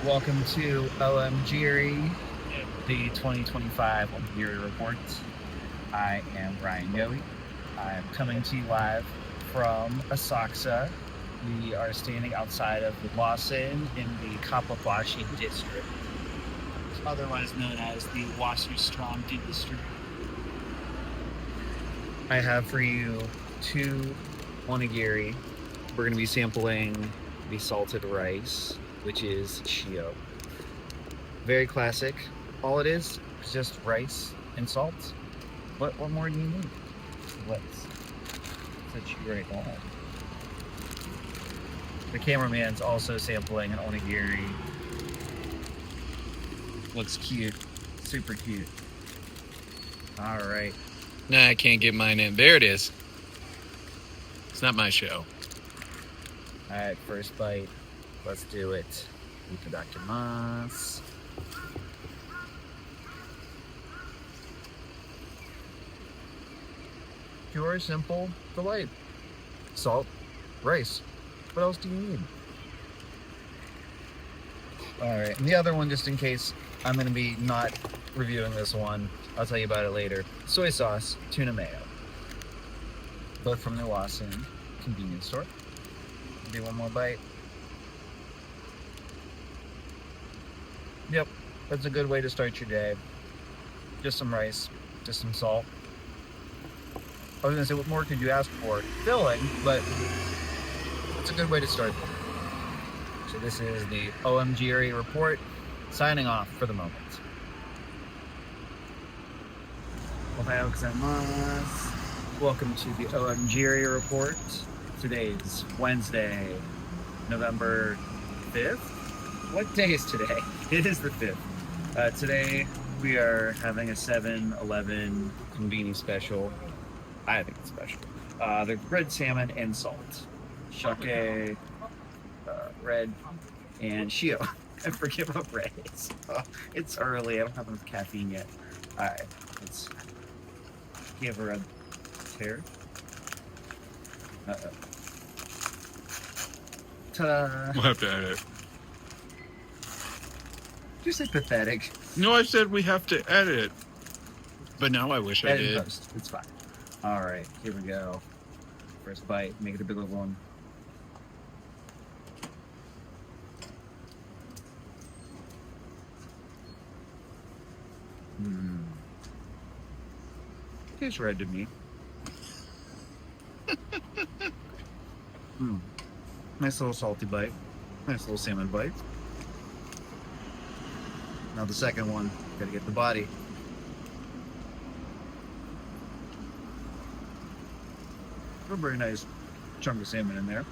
Welcome to OMGiri, the 2025 OMGiri report. I am Ryan Yohe. I'm coming to you live from Asakusa. We are standing outside of Lawson in the Kapabashi district, otherwise known as the Wasserstrand district. I have for you 2 onigiri. We're going to be sampling the salted rice, which is shio. Very classic. All it is just rice and salt. What more do you need? Let's set you right on. The cameraman's also sampling an onigiri. Looks cute. Super cute. All right. Nah, I can't get mine in. There it is. It's not my show. All right, first bite. Let's do it. Itadakimasu. Pure, simple delight. Salt, rice. What else do you need? Alright, and the other one, just in case I'm going to be not reviewing this one, I'll tell you about it later. Soy sauce, tuna mayo. Both from the Lawson convenience store. Do one more bite. Yep, that's a good way to start your day. Just some rice, just some salt. I was gonna say, what more could you ask for? Filling, but it's a good way to start. So this is the OMGiri report, signing off for the moment. Ohayou gozaimasu. Welcome to the OMGiri report. Today's Wednesday, November 5th. What day is today? It is the 5th. Today we are having a 7-Eleven convenience special. I think it's special. The red salmon and salt. Shake, red, and shio. I forget what red is. It's early. I don't have enough caffeine yet. Alright, let's give her a tear. Uh-oh. Ta-da! We'll have to edit. Did you say pathetic? No, I said we have to edit. But now I wish I Edit did. post. It's fine. Alright, here we go. First bite. Make it a bigger one. Tastes red to me. Nice little salty bite. Nice little salmon bite. Now the second one, gotta get the body. A very nice chunk of salmon in there.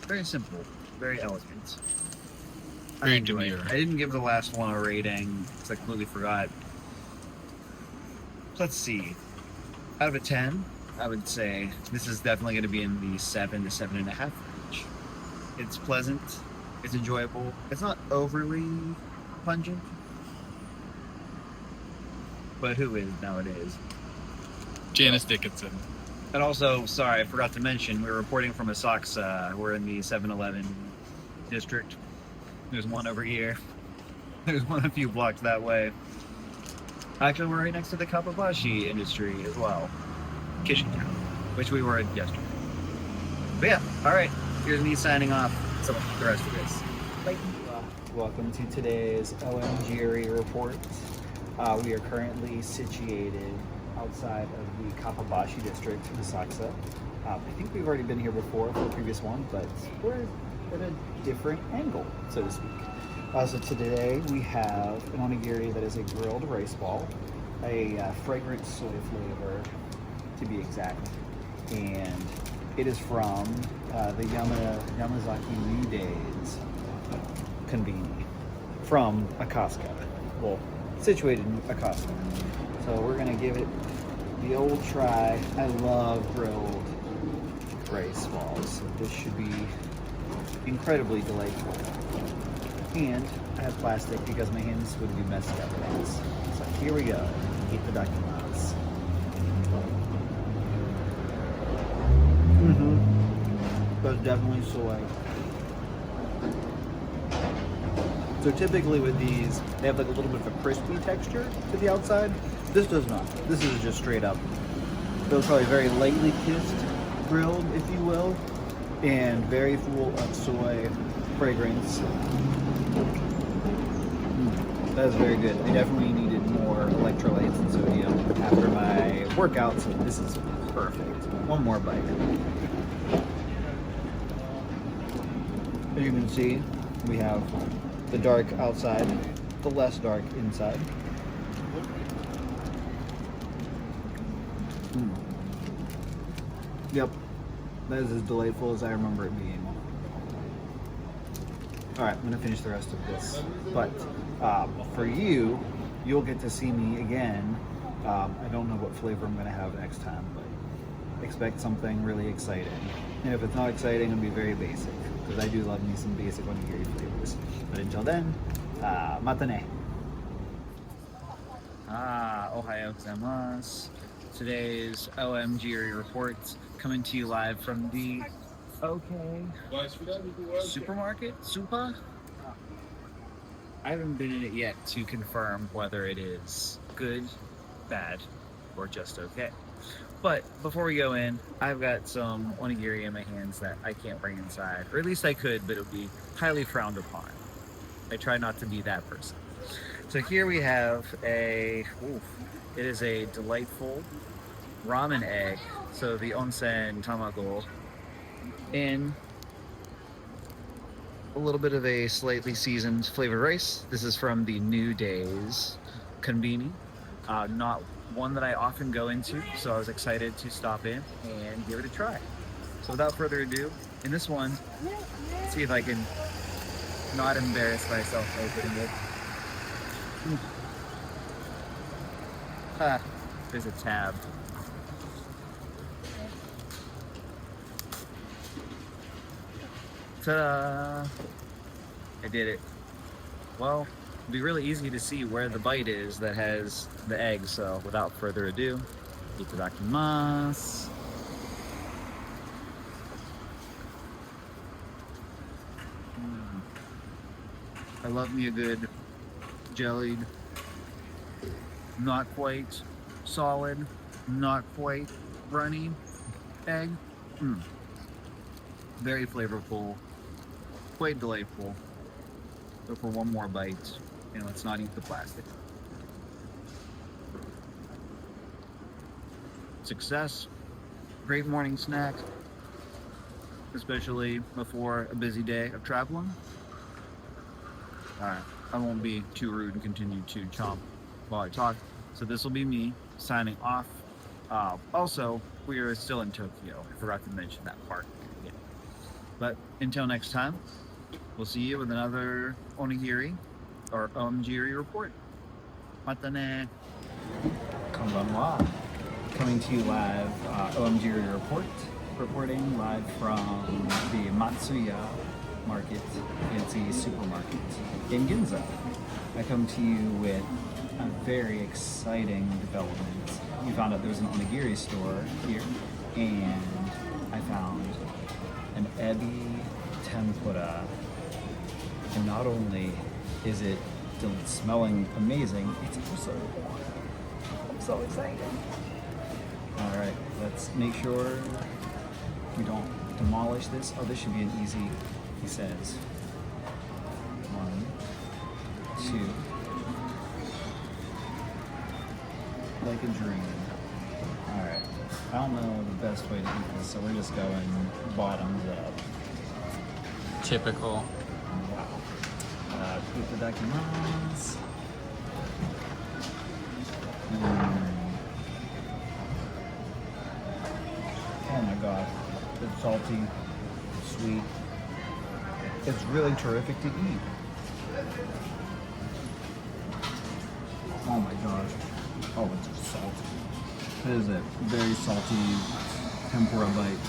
Very simple, very elegant. Very enjoy it. demure. I didn't give the last one a rating because I completely forgot. Let's see. Out of a 10, I would say this is definitely going to be in the 7 to 7.5 range. It's pleasant. It's enjoyable. It's not overly pungent. But who is nowadays? Janice Dickinson. And also, sorry, I forgot to mention, we're reporting from Asakusa. We're in the 7-Eleven district. There's one over here. There's one a few blocks that way. Actually, we're right next to the Kapabashi industry as well. Kishintown, which we were at yesterday. But yeah, alright. Here's me signing off. So the rest of this. Bye. Welcome to today's OMGiri report. We are currently situated outside of the Kapabashi district in Asakusa. I think we've already been here before for the previous one, but we're at a different angle, so to speak. So today we have an onigiri that is a grilled rice ball, a fragrant soy flavor to be exact, and it is from the Yamazaki New Days convenience from Akasaka. Well, situated in Akasaka. So we're gonna give it the old try. I love grilled rice balls, so this should be incredibly delightful. And I have plastic because my hands would be messed up otherwise. So here we go. Itadakimasu. That's definitely soy. So typically with these, they have like a little bit of a crispy texture to the outside. This does not. This is just straight up. Feels probably very lightly kissed, grilled, if you will, and very full of soy fragrance. That is very good. I definitely needed more electrolytes and sodium after my workout, so this is perfect. One more bite. As you can see, we have the dark outside, the less dark inside. Yep, that is as delightful as I remember it being. Alright, I'm going to finish the rest of this. But for you, you'll get to see me again. I don't know what flavor I'm going to have next time, but expect something really exciting. And if it's not exciting, it'll be very basic, because I do love me some basic onigiri flavors. But until then, mata ne. Ohayou gozaimasu. Today's OMGiri report coming to you live from the supermarket? Supa? I haven't been in it yet to confirm whether it is good, bad, or just okay. But before we go in, I've got some onigiri in my hands that I can't bring inside. Or at least I could, but it would be highly frowned upon. I try not to be that person. So here we have it is a delightful ramen egg. So the onsen tamago in a little bit of a slightly seasoned flavored rice. This is from the New Days Konbini. Not one that I often go into, so I was excited to stop in and give it a try. So without further ado, in this one, let's see if I can not embarrass myself opening it. There's a tab. Ta-da! I did it. Well, it'll be really easy to see where the bite is that has the egg, so without further ado, itadakimasu. I love me a good jellied, not quite solid, not quite runny egg. Very flavorful, quite delightful. Go for one more bite, and let's not eat the plastic. Success. Great morning snack, especially before a busy day of traveling. Alright, I won't be too rude and continue to chomp while I talk. So this will be me signing off. Also, we are still in Tokyo. I forgot to mention that part. Yeah. But until next time, we'll see you with another onigiri or OMGiri report. Mata ne. Konbanwa. Coming to you live, OMGiri report. Reporting live from the Matsuya Market, fancy supermarket in Ginza. I come to you with a very exciting development. We found out there was an onigiri store here, and I found an ebi tempura. And not only is it smelling amazing, it's also I'm so excited. All right, let's make sure we don't demolish this. Oh, this should be an easy. He says 1, 2, like a dream. All right, I don't know the best way to eat this, so we're just going bottoms up. Typical. Wow. Itadakimasu. Oh my god, it's salty, sweet. It's really terrific to eat. Oh my gosh. Oh, it's salty. It is a very salty tempura bite.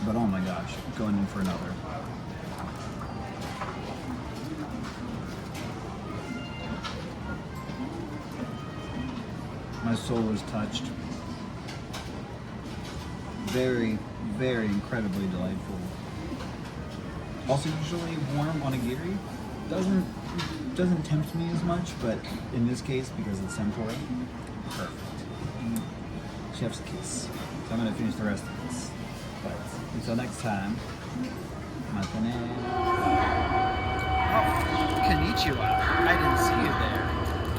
But oh my gosh, going in for another. My soul is touched. Very, very incredibly delightful. Also, usually warm onigiri doesn't tempt me as much, but in this case, because it's tempura, perfect. Chef's kiss. So I'm gonna finish the rest of this. But until next time, matane. Oh, konnichiwa. I didn't see you there.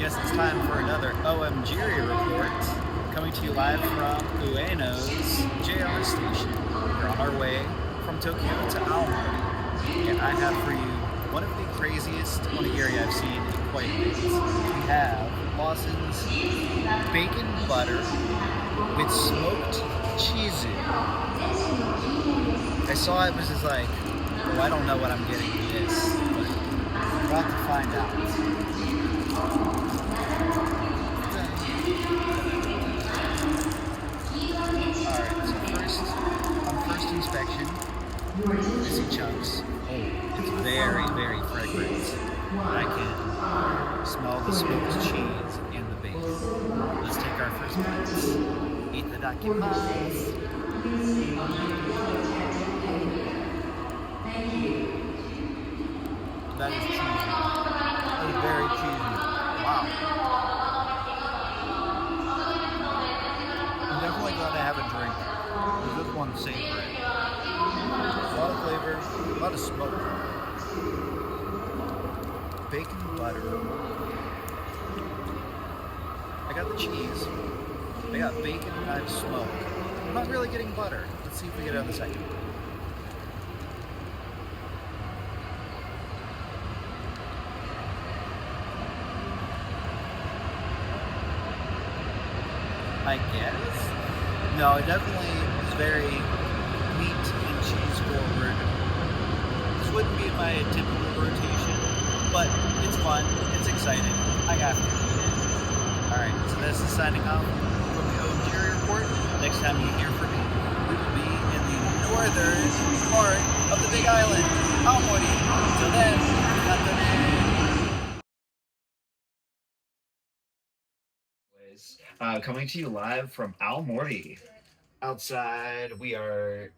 Guess it's time for another OMGiri report. Coming to you live from Ueno's JR station. We're on our way from Tokyo to Aomori. And I have for you one of the craziest onigiri I've seen in quite a bit. We have Lawson's bacon butter with smoked chizu. I saw it, was just like, oh, I don't know what I'm getting with this, but I'm about to find out. Alright, so on first inspection, missy chunks. Oh, it's very, very fragrant. I can smell the smoked cheese in the base. Let's take our first bites. Itadakimasu. That is cheesy. That is very cheesy. Wow. I'm definitely glad I have a drink. This one's savory. A lot of flavors, a lot of smoke. Bacon butter. I got the cheese. I got bacon and I have smoke. I'm not really getting butter. Let's see if we get it on the second. I guess? No, it definitely is very meat and cheese forward. This wouldn't be my typical rotation, but it's fun, it's exciting. I have to eat it. Alright, so this is signing off from the OMGiri report. Next time you hear from me, we will be in the northern part of the Big Island, Aomori. Until then, matane. Coming to you live from Aomori. Outside, we are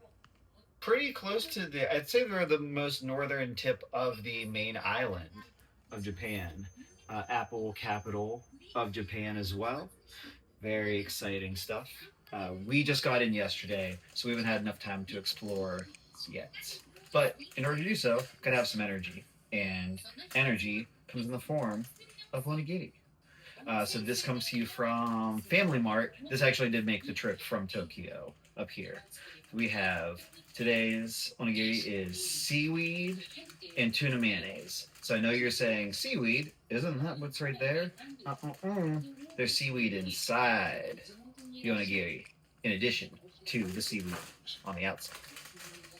pretty close to I'd say we're the most northern tip of the main island of Japan. Apple capital of Japan as well. Very exciting stuff. We just got in yesterday, so we haven't had enough time to explore yet. But in order to do so, gotta have some energy. And energy comes in the form of onigiri. So this comes to you from Family Mart. This actually did make the trip from Tokyo up here. We have today's onigiri is seaweed and tuna mayonnaise. So I know you're saying seaweed, isn't that what's right there? There's seaweed inside the onigiri, in addition to the seaweed on the outside.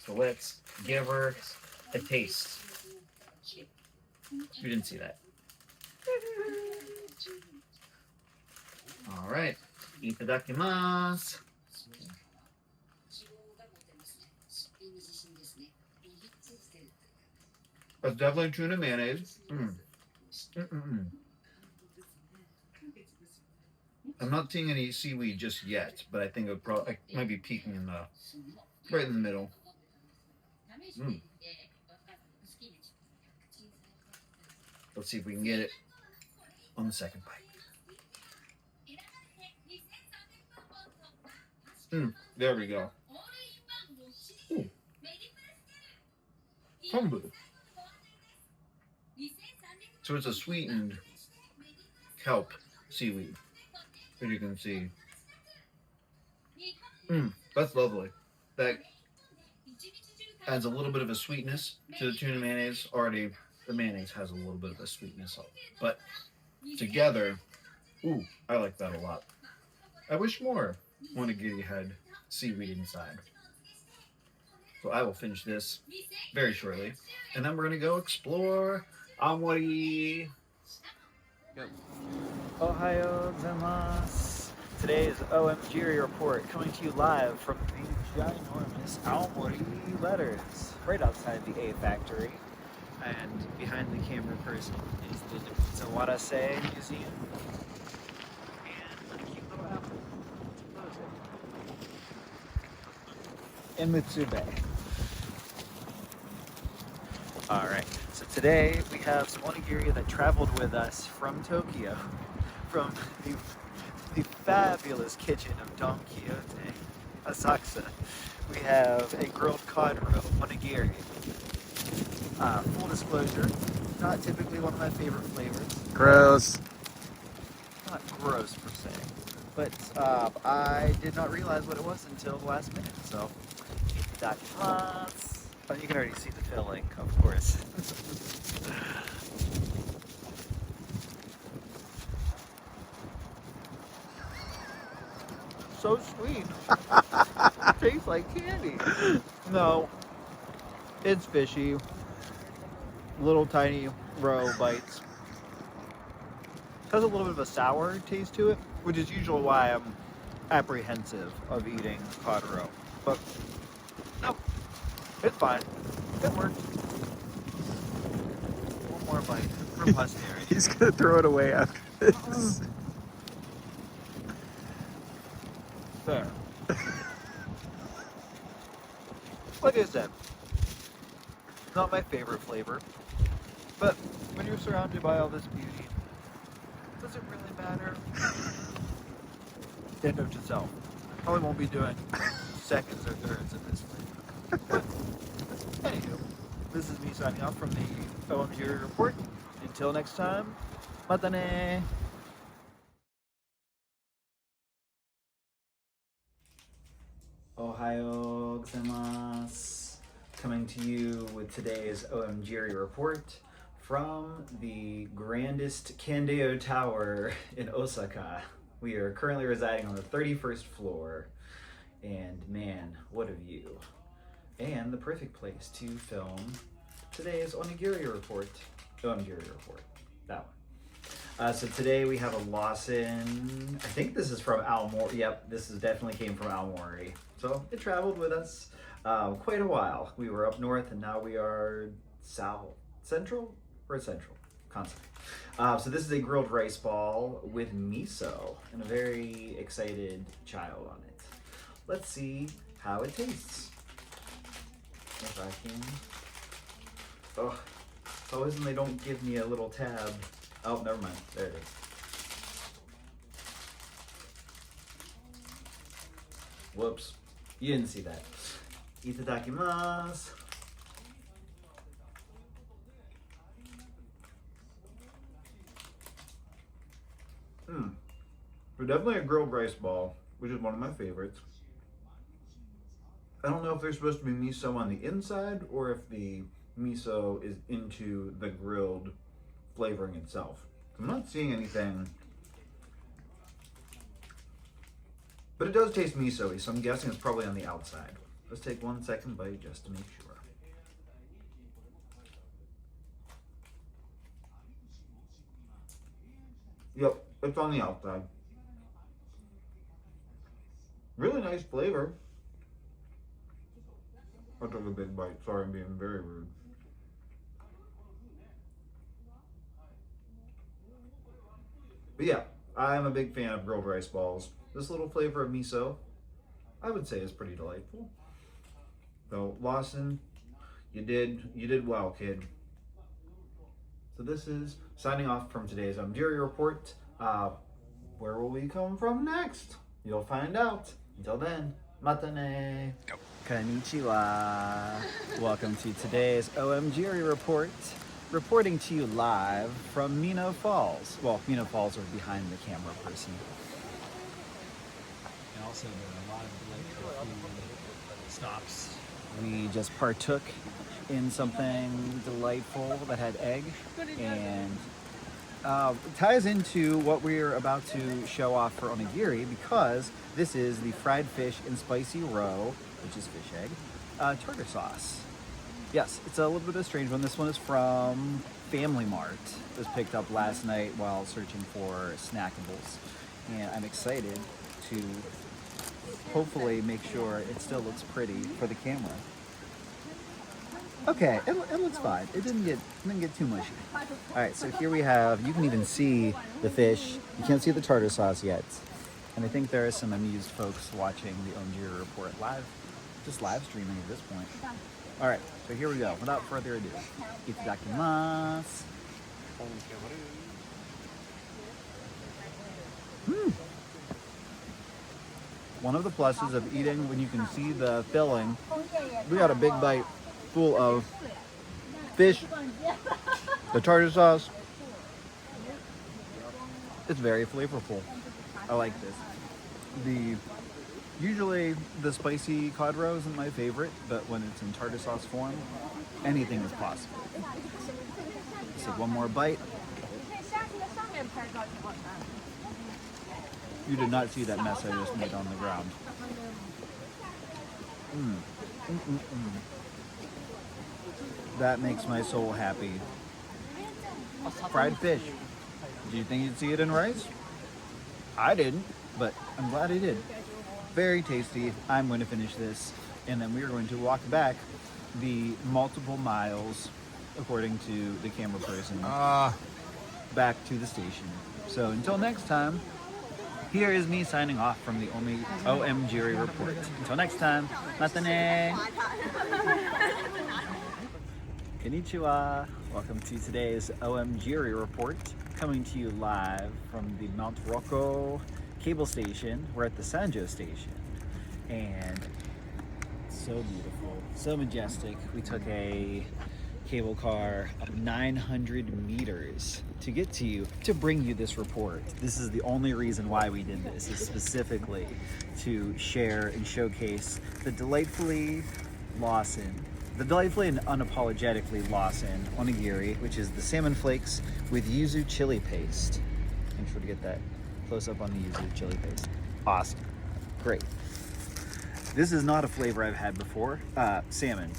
So let's give her a taste. You didn't see that. All right, itadakimasu. That's definitely tuna mayonnaise. I'm not seeing any seaweed just yet, but I think it might be peeking in right in the middle. Let's see if we can get it on the second bite. There we go. Ooh. Kombu. So it's a sweetened kelp seaweed, as you can see. That's lovely. That adds a little bit of a sweetness to the tuna mayonnaise. Already, the mayonnaise has a little bit of a sweetness, but together, ooh, I like that a lot. I wish more onigiri had seaweed inside. So I will finish this very shortly, and then we're gonna go explore Aomori. Go. Ohayo gozaimasu. Today's OMGiri report coming to you live from the ginormous Aomori letters right outside the A factory. And behind the camera person is the Zawarase Museum. And a cute little apple. In Mutsube. Alright, So today we have some onigiri that traveled with us from Tokyo, from the fabulous kitchen of Don Quixote, Asakusa. We have a grilled cod roe, onigiri. Full disclosure, not typically one of my favorite flavors. Gross. Not gross per se, but I did not realize what it was until the last minute, so itadakimasu. Oh, you can already see the filling, of course. So sweet. Tastes like candy. No, it's fishy. Little tiny roe bites. Has a little bit of a sour taste to it, which is usually why I'm apprehensive of eating cod roe. But no, it's fine. It worked. One more bite for posterity. He's gonna throw it away after this. There. Like I said, not my favorite flavor, but when you're surrounded by all this beauty, does it really matter? End of itself. Probably won't be doing seconds or thirds of this flavor. But anywho, this is me signing off from the OMGiri report. Until next time, matane! Ohayo gozaimasu. Coming to you with today's OMGiri report from the grandest Kandeo Tower in Osaka. We are currently residing on the 31st floor, and man, what a view. And the perfect place to film today's onigiri report. OMGiri report, that one. So today we have a Lawson. I think this is from Aomori. Yep, this is definitely came from Aomori. So it traveled with us quite a while. We were up north and now we are central. We're central, constant. So this is a grilled rice ball with miso and a very excited child on it. Let's see how it tastes. If I can. Oh, it's always when they don't give me a little tab. Oh, never mind. There it is. Whoops. You didn't see that. Itadakimasu. But definitely a grilled rice ball, which is one of my favorites. I don't know if there's supposed to be miso on the inside or if the miso is into the grilled flavoring itself. I'm not seeing anything, but it does taste miso-y, so I'm guessing it's probably on the outside. Let's take 1 second bite just to make sure. Yep, it's on the outside. Really nice flavor. I took a big bite. Sorry, I'm being very rude. But yeah, I'm a big fan of grilled rice balls. This little flavor of miso, I would say, is pretty delightful. So Lawson, you did well, kid. So this is signing off from today's OMGiri report. Where will we come from next? You'll find out. Until then, matane. Go. Konnichiwa. Welcome to today's OMGiri report. Reporting to you live from Mino Falls. Well, Mino Falls are behind the camera person. And also there are a lot of delightful food stops. We just partook in something delightful that had egg, and it ties into what we're about to show off for onigiri, because this is the fried fish and spicy roe, which is fish egg, tartar sauce. Yes, it's a little bit of a strange one. This one is from Family Mart. It was picked up last night while searching for snackables, and I'm excited to hopefully make sure it still looks pretty for the camera. Okay, it looks fine. It didn't get too mushy. All right, so here we have. You can even see the fish. You can't see the tartar sauce yet, and I think there are some amused folks watching the OMGiri report live, just live streaming at this point. All right, so here we go. Without further ado, itadakimasu. One of the pluses of eating when you can see the filling, we got a big bite full of fish, the tartar sauce. It's very flavorful. I like this. Usually the spicy cod roe isn't my favorite, but when it's in tartar sauce form, anything is possible. Let's take one more bite. You did not see that mess I just made on the ground. That makes my soul happy. Fried fish. Do you think you'd see it in rice? I didn't, but I'm glad I did. Very tasty. I'm going to finish this, and then we are going to walk back the multiple miles, according to the camera person, back to the station. So until next time, here is me signing off from the OMGiri report. Until next time, matane! Konnichiwa! Welcome to today's OMGiri report, coming to you live from the Mount Rocco cable station. We're at the Sanjo station, and it's so beautiful, so majestic. We took a cable car up 900 meters to get to you, to bring you this report. This is the only reason why we did this, is specifically to share and showcase the delightfully and unapologetically Lawson onigiri, which is the salmon flakes with yuzu chili paste. Make sure to get that close up on the yuzu chili paste. Awesome. Great. This is not a flavor I've had before. Salmon.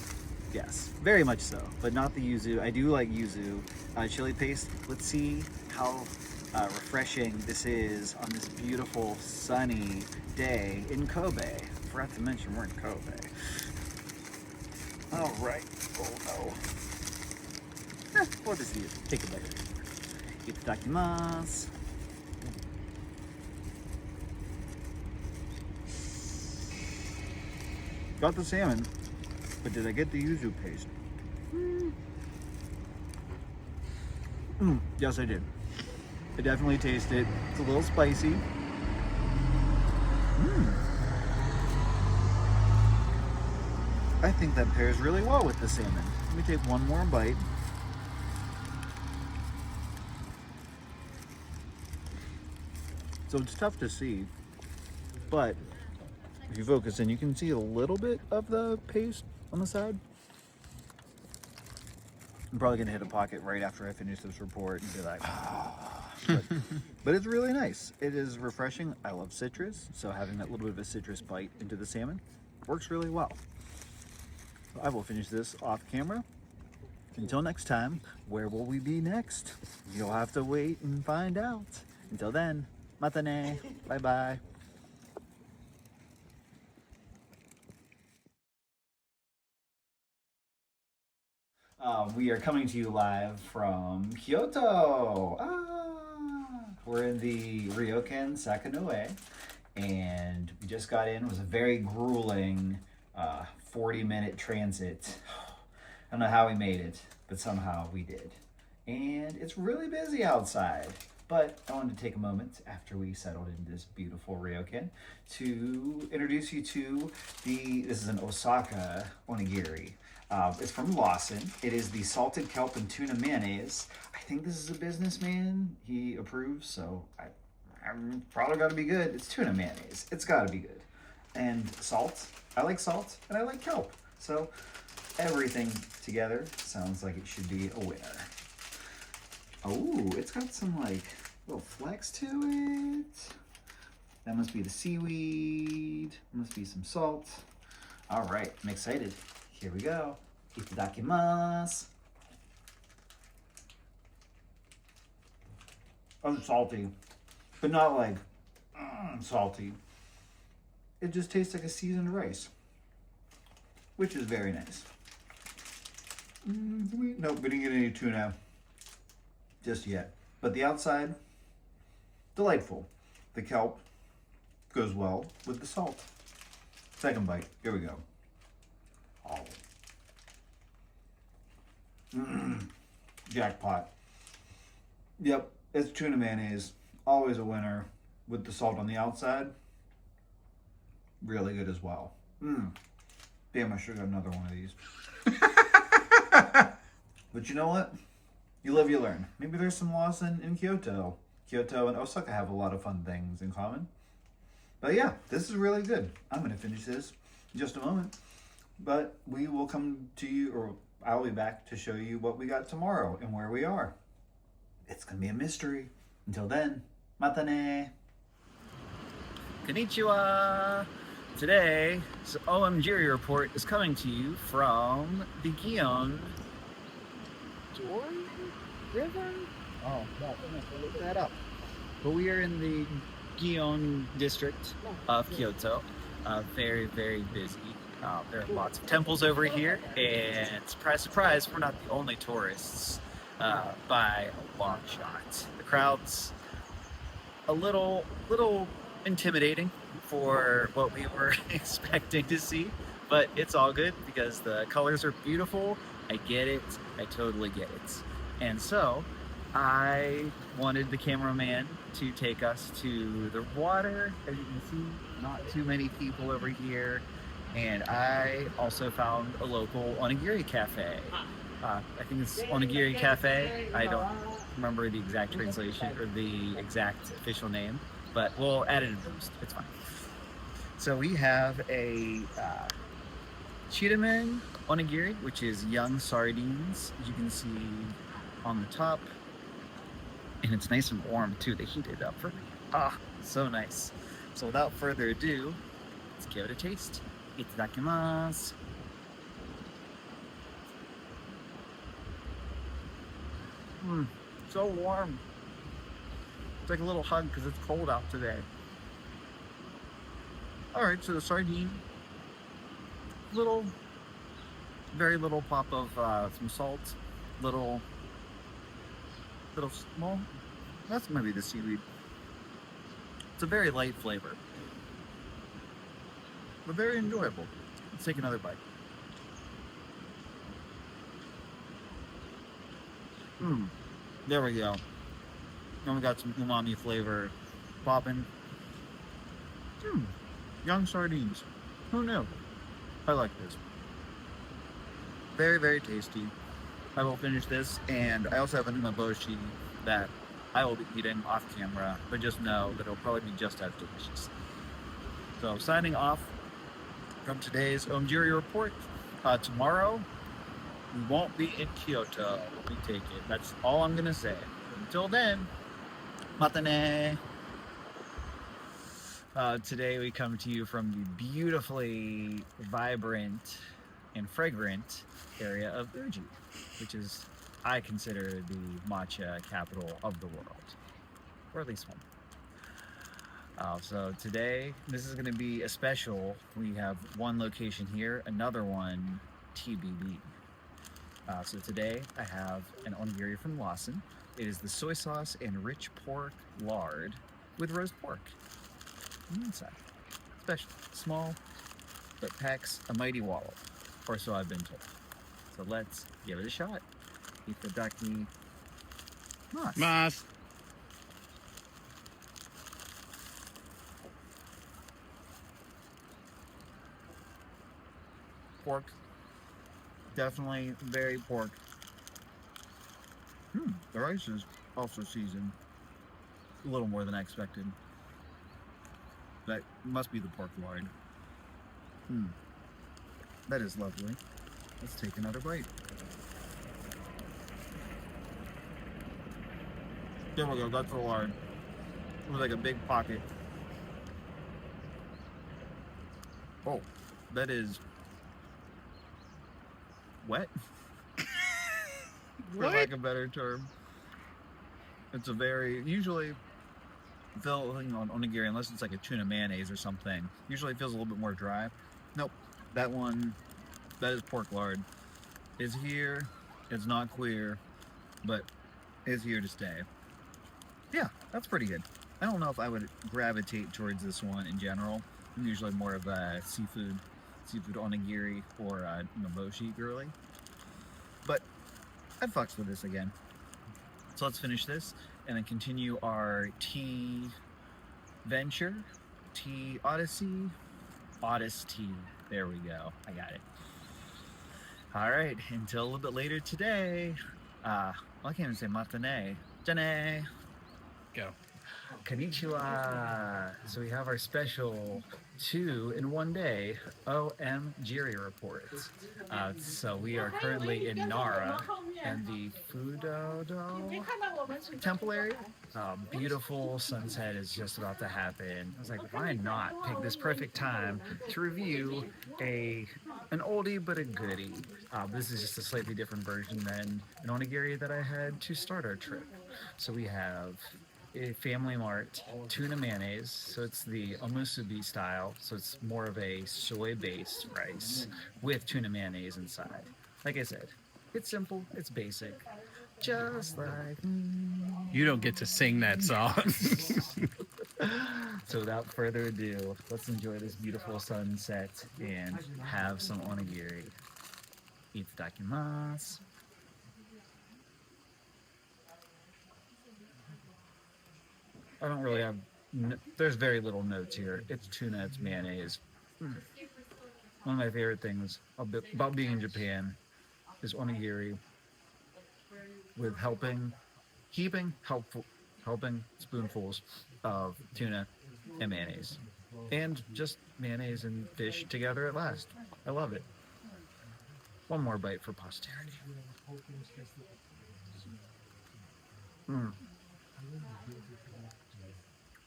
Yes, very much so, but not the yuzu. I do like yuzu chili paste. Let's see how refreshing this is on this beautiful sunny day in Kobe. Forgot to mention we're in Kobe. All right. Oh no. We'll just take a bite. Itadakimasu. Got the salmon, but did I get the yuzu paste? Yes, I did. I definitely taste it. It's a little spicy. I think that pairs really well with the salmon. Let me take one more bite. So it's tough to see, but if you focus in, you can see a little bit of the paste on the side. I'm probably gonna hit a pocket right after I finish this report and be like, but it's really nice. It is refreshing. I love citrus, so having that little bit of a citrus bite into the salmon works really well. I will finish this off camera. Until next time, where will we be next? You'll have to wait and find out. Until then, matane. Bye-bye. We are coming to you live from Kyoto. We're in the Ryokan Sakanoe, and we just got in. It was a very grueling 40-minute transit. I don't know how we made it, but somehow we did. And it's really busy outside. But I wanted to take a moment after we settled into this beautiful ryokan to introduce you to this is an Osaka onigiri. It's from Lawson. It is the salted kelp and tuna mayonnaise. I think this is a businessman. He approves, so I'm probably gotta be good. It's tuna mayonnaise. It's gotta be good. And salt. I like salt, and I like kelp. So everything together sounds like it should be a winner. Oh, it's got some like little flex to it. That must be the seaweed. Must be some salt. All right, I'm excited. Here we go. Itadakimasu. Oh, salty, but not like salty. It just tastes like a seasoned rice, which is very nice. Nope, we didn't get any tuna just yet. But the outside, delightful. The kelp goes well with the salt. Second bite, here we go. Oh. Jackpot. Yep, it's tuna mayonnaise. Always a winner with the salt on the outside. Really good as well. Damn, I should have got another one of these. But you know what? You live, you learn. Maybe there's some loss in Kyoto. Kyoto and Osaka have a lot of fun things in common. But yeah, this is really good. I'm going to finish this in just a moment. But we will come to you, or I'll be back to show you what we got tomorrow and where we are. It's going to be a mystery. Until then, mata ne. Konnichiwa! Today, the OMGiri report is coming to you from the Gion River? Oh, God, I'm going to look that up. But we are in the Gion district of Kyoto. Very, very busy. There are lots of temples over here, and surprise, surprise, we're not the only tourists by a long shot. The crowd's a little intimidating for what we were expecting to see, but it's all good because the colors are beautiful. I get it. I totally get it. And so I wanted the cameraman to take us to the water. As you can see, not too many people over here. And I also found a local onigiri cafe. I think it's Onigiri Cafe. I don't remember the exact translation or the exact official name, but we'll add it in post. It's fine. So we have a chiramen onigiri, which is young sardines. You can see on the top, and it's nice and warm too. They heat it up for me. Ah, so nice. So without further ado, let's give it a taste. Itadakimasu. So warm. It's like a little hug because it's cold out today. Alright, so the sardine. Very little pop of some salt. Little small. That's maybe the seaweed. It's a very light flavor, but very enjoyable. Let's take another bite. There we go. Then we got some umami flavor popping. Young sardines. Who knew? I like this. Very, very tasty. I will finish this, and I also have a umaboshi that I will be eating off camera, but just know that it'll probably be just as delicious. So signing off from today's OMGiri report. Tomorrow, we won't be in Kyoto. We take it. That's all I'm gonna say. Until then, mata ne. Today we come to you from the beautifully vibrant and fragrant area of Uji, which is, I consider, the matcha capital of the world, or at least one. So today, this is going to be a special. We have one location here, another one TBD. So today, I have an onigiri from Lawson. It is the soy sauce and rich pork lard with roast pork on the inside. Special, small, but packs a mighty wallop, or so I've been told. So let's give it a shot. Itadakimasu. Mas. Pork. Definitely very pork. The rice is also seasoned. A little more than I expected. That must be the pork lard. That is lovely. Let's take another bite. There we go, that's the lard. It was like a big pocket. Oh, that is wet, for lack of a better term. It's a very, usually filling on onigiri, unless it's like a tuna mayonnaise or something, usually it feels a little bit more dry. Nope, that one, that is pork lard. It's here, it's not queer, but is here to stay. Yeah, that's pretty good. I don't know if I would gravitate towards this one in general. I'm usually more of a seafood onigiri or umaboshi girly. But I fucks with this again. So let's finish this and then continue our tea venture, tea odyssey, Odyssey. There we go. I got it. All right. Until a little bit later today. Well, I can't even say matinee. Jane. Go. Konnichiwa. So we have our special 2 in 1 day OMGiri report. So we are currently in Nara and the Fudodo temple area. Beautiful sunset is just about to happen. I was like, why not pick this perfect time to review an oldie but a goodie. This is just a slightly different version than an onigiri that I had to start our trip. So we have a Family Mart tuna mayonnaise, so it's the omusubi style, so it's more of a soy-based rice with tuna mayonnaise inside. Like I said, it's simple, it's basic, just like You don't get to sing that song. So without further ado, let's enjoy this beautiful sunset and have some onigiri. Itadakimasu. I don't really have. There's very little notes here. It's tuna, it's mayonnaise. One of my favorite things about being in Japan is onigiri with helping spoonfuls of tuna and mayonnaise. And just mayonnaise and fish together at last. I love it. One more bite for posterity.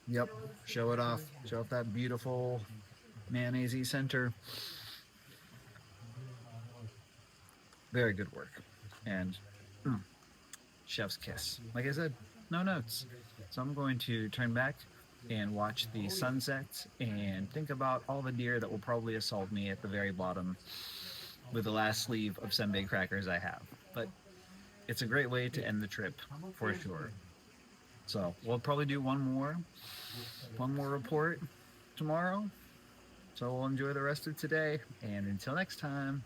Yep, show it off. Show off that beautiful mayonnaise center. Very good work. And chef's kiss. Like I said, no notes. So I'm going to turn back and watch the sunset and think about all the deer that will probably assault me at the very bottom with the last sleeve of senbei crackers I have. But it's a great way to end the trip, for sure. So we'll probably do one more report tomorrow. So we'll enjoy the rest of today. And until next time,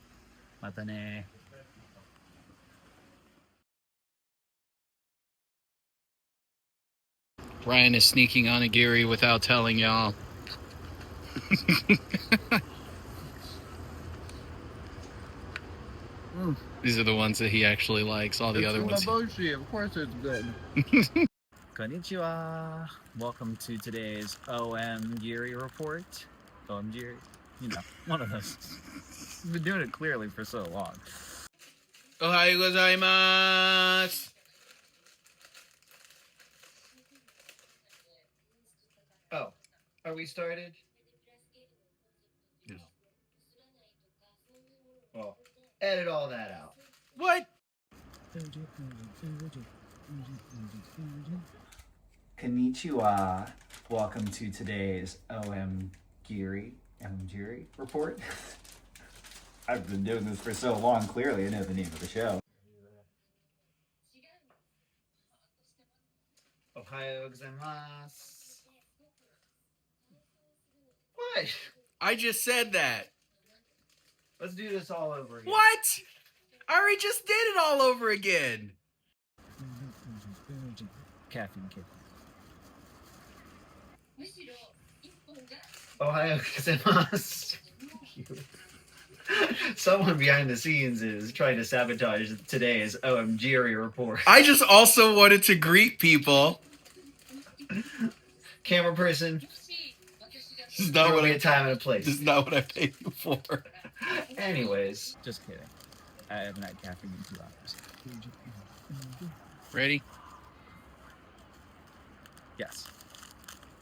matane. Ryan is sneaking onigiri without telling y'all. These are the ones that he actually likes. All the other ones. Of course it's good. Konnichiwa. Welcome to today's OMGiri report. OMGiri, one of those. We've been doing it clearly for so long. Ohayo gozaimasu. Oh, are we started? Yes. Well, edit all that out. What? Konnichiwa. Welcome to today's OMGiri report. I've been doing this for so long, clearly I know the name of the show. Ohayo gozaimasu. What? I just said that. Let's do this all over again. What? I already just did it all over again. Caffeine kick. Ohayo gozaimasu. Someone behind the scenes is trying to sabotage today's OMGiri report. I just also wanted to greet people. Camera person. This is There not will what be I. a time and a place. This is not what I paid you for. Anyways, just kidding. I haven't had caffeine in 2 hours. Ready? Yes.